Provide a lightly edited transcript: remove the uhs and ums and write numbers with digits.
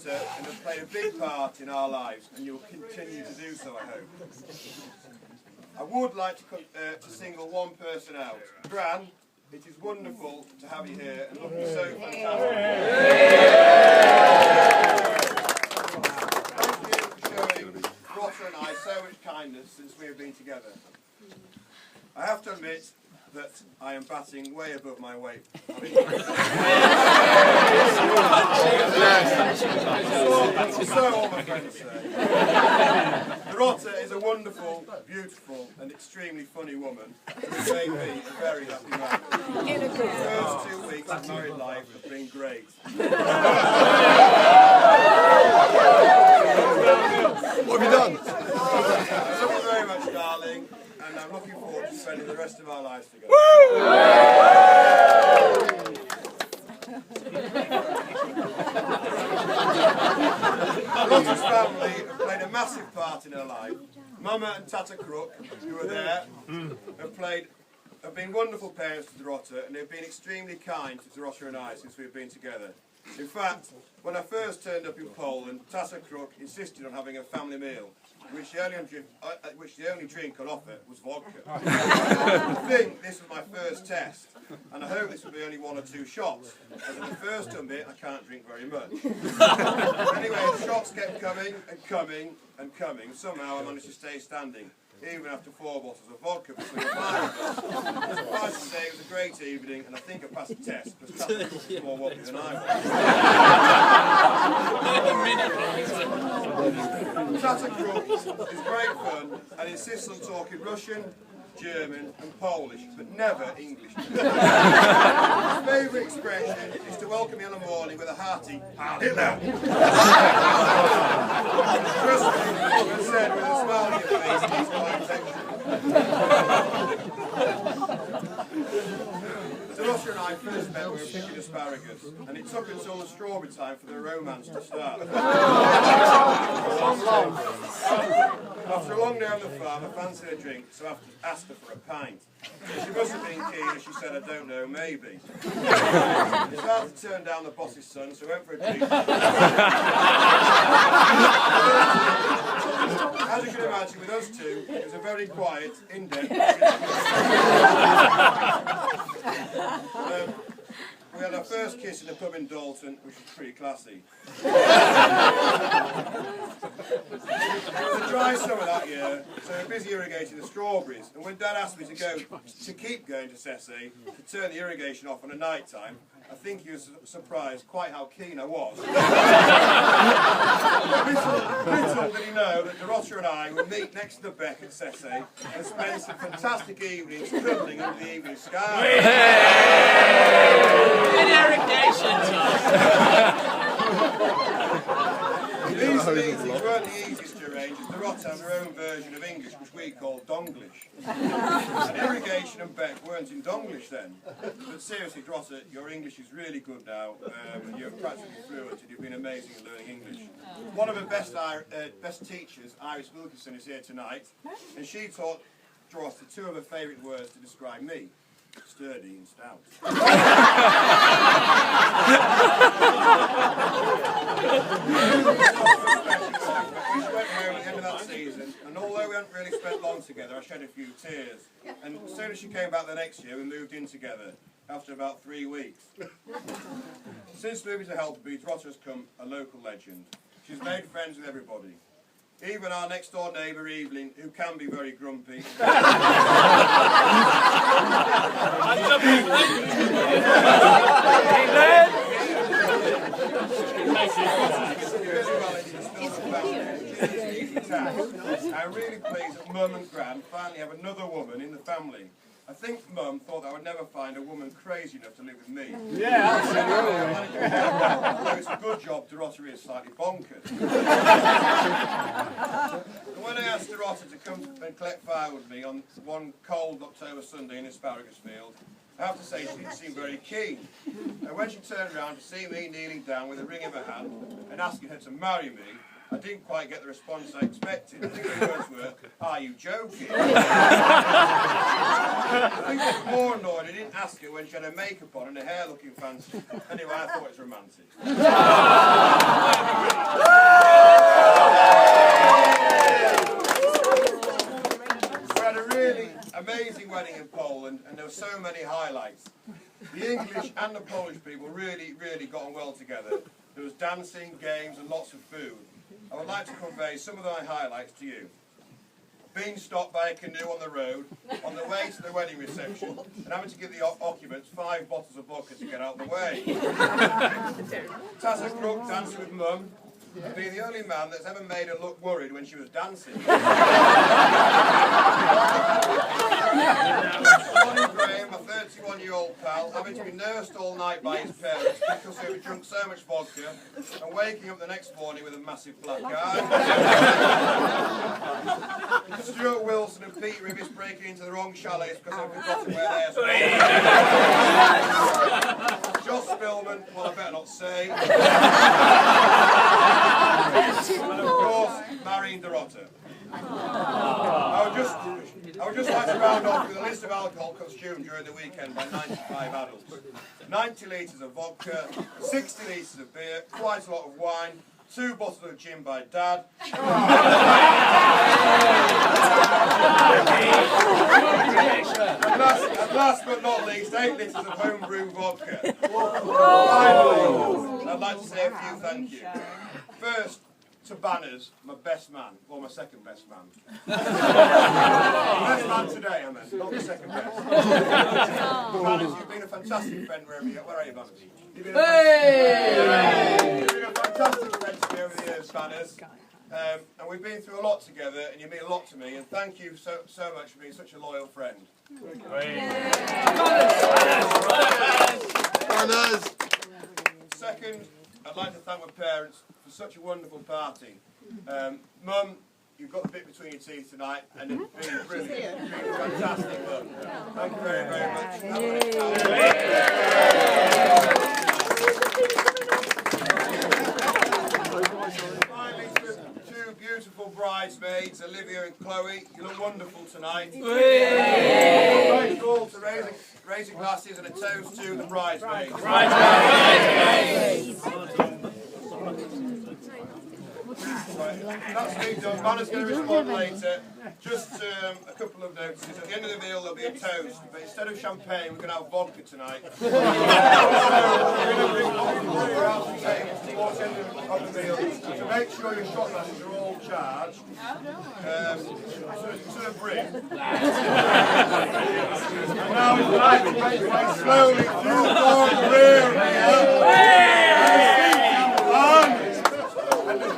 and have played a big part in our lives, and you will continue to do so, I hope. I would like to single one person out. Gran, it is wonderful to have you here and looking so fantastic. Thank you for showing Rotter and I so much kindness since we have been together. I have to admit that I am batting way above my weight. So all my friends say. The Rotter is a wonderful, beautiful and extremely funny woman who made me a very happy man. The first 2 weeks of married life have been great. What have you done? Thank you very much, darling, and I'm looking forward to spending the rest of our lives together. Rotter's family have played a massive part in her life. Mama and Tata Crook, who are there, have been wonderful parents to the Rotter, and they've been extremely kind to the Rotter and I since we've been together. In fact, when I first turned up in Poland, Tata Crook insisted on having a family meal, which the only drink on offer was vodka. I think this was my first test, and I hope this will be only 1 or 2 shots, as at the first bit I can't drink very much. Anyway, the shots kept coming and coming and coming. Somehow I managed to stay standing, even after 4 bottles of vodka between 5 of us. Suffice to say, it was a great evening, and I think I passed the test, because Tata Crook was more wobbly than I was. Tata Crook is great fun and insists on talking Russian, German and Polish, but never English. His favourite expression is to welcome me in the morning with a hearty Hitler. Trust me, when said with a smile on your face, he's my intention. So Roger and I first met when we were picking asparagus, and it took until the strawberry time for the romance to start. After a long day on the farm, I fancied a drink, so I asked her for a pint. She must have been keen, and she said, I don't know, maybe. It's hard to turn down the boss's son, so I went for a drink. As you can imagine, with us two, it was a very quiet, in-depth we had our first kiss in a pub in Dalton, which was pretty classy. It was a dry summer that year, so we were busy irrigating the strawberries. And when Dad asked me to keep going to Sesse, to turn the irrigation off on a night time, I think he was surprised quite how keen I was. Little did he know that the Rotter and I would meet next to the beck at Sesse and spend some fantastic evenings cuddling under the evening sky. Irrigation time! These meetings weren't the easiest to arrange, as the Rotter had their own version of English, which we called Donglish. And irrigation and beck weren't in Donglish then. But seriously, Rotter, your English is really good now, and you're practically fluent, and you've been amazing at learning English. One of the best teachers, Iris Wilkinson, is here tonight, and she taught Rotter 2 of her favourite words to describe me. Sturdy and stout. We went home at the end of that season, and although we hadn't really spent long together, I shed a few tears. And as soon as she came back the next year, we moved in together after about 3 weeks. Since moving to Helperbeach, Rotter has become a local legend. She's made friends with everybody. Even our next door neighbour Evelyn, who can be very grumpy. I'm really pleased that Mum and Gran finally have another woman in the family. I think Mum thought that I would never find a woman crazy enough to live with me. Yeah, although it's a good job, Rotter is slightly bonkers. And when I asked Rotter to come and collect fire with me on one cold October Sunday in asparagus field, I have to say she didn't seem very keen. And when she turned around to see me kneeling down with a ring in her hand and asking her to marry me, I didn't quite get the response I expected. I think the words were, "Are you joking?" I think I was more annoyed I didn't ask her when she had her makeup on and her hair looking fancy. Anyway, I thought it was romantic. many highlights. The English and the Polish people really got on well together. There was dancing, games and lots of food. I would like to convey some of my highlights to you. Being stopped by a canoe on the road, on the way to the wedding reception, and having to give the occupants 5 bottles of vodka to get out of the way. Tassa Crook dancing with Mum, and being the only man that's ever made her look worried when she was dancing. Johnny Graham, my 31-year-old pal, having to be nursed all night by his parents because he had drunk so much vodka, and waking up the next morning with a massive black eye. Stuart Wilson and Pete Ribis breaking into the wrong chalets because they've forgotten where they're staying. Josh Spilman, well I better not say. And of course, marrying Dorota. I would just like to round off with a list of alcohol consumed during the weekend by 95 adults. 90 litres of vodka, 60 litres of beer, quite a lot of wine, 2 bottles of gin by Dad. And last but not least, 8 litres of homebrew vodka. Finally, I'd like to say a few thank you. First, to Banners, my best man, or my second best man. Best man today, I meant, not the second best. Banners, you've been a fantastic friend wherever you are. Where are you, Banners? You've been a fantastic friend to me over the years, Banners. And we've been through a lot together, and you mean a lot to me, and thank you so much for being such a loyal friend. Banners! Second, I'd like to thank my parents for such a wonderful party. Mum, you've got the bit between your teeth tonight, and it's been brilliant. It's been fantastic, Mum. Thank you very, very much. Finally, to 2 beautiful bridesmaids, Olivia and Chloe. You look wonderful tonight. Thank you all to raising glasses and a toast to the bridesmaids. Right, that's me done. Banner's going to respond later. Just a couple of notices. At the end of the meal there'll be a toast, but instead of champagne we're going to have vodka tonight. We're going to drink vodka out the table towards the end of the meal. So make sure your shot glasses are all charged to the brim. And now it's time to make your way slowly through the rear here. And the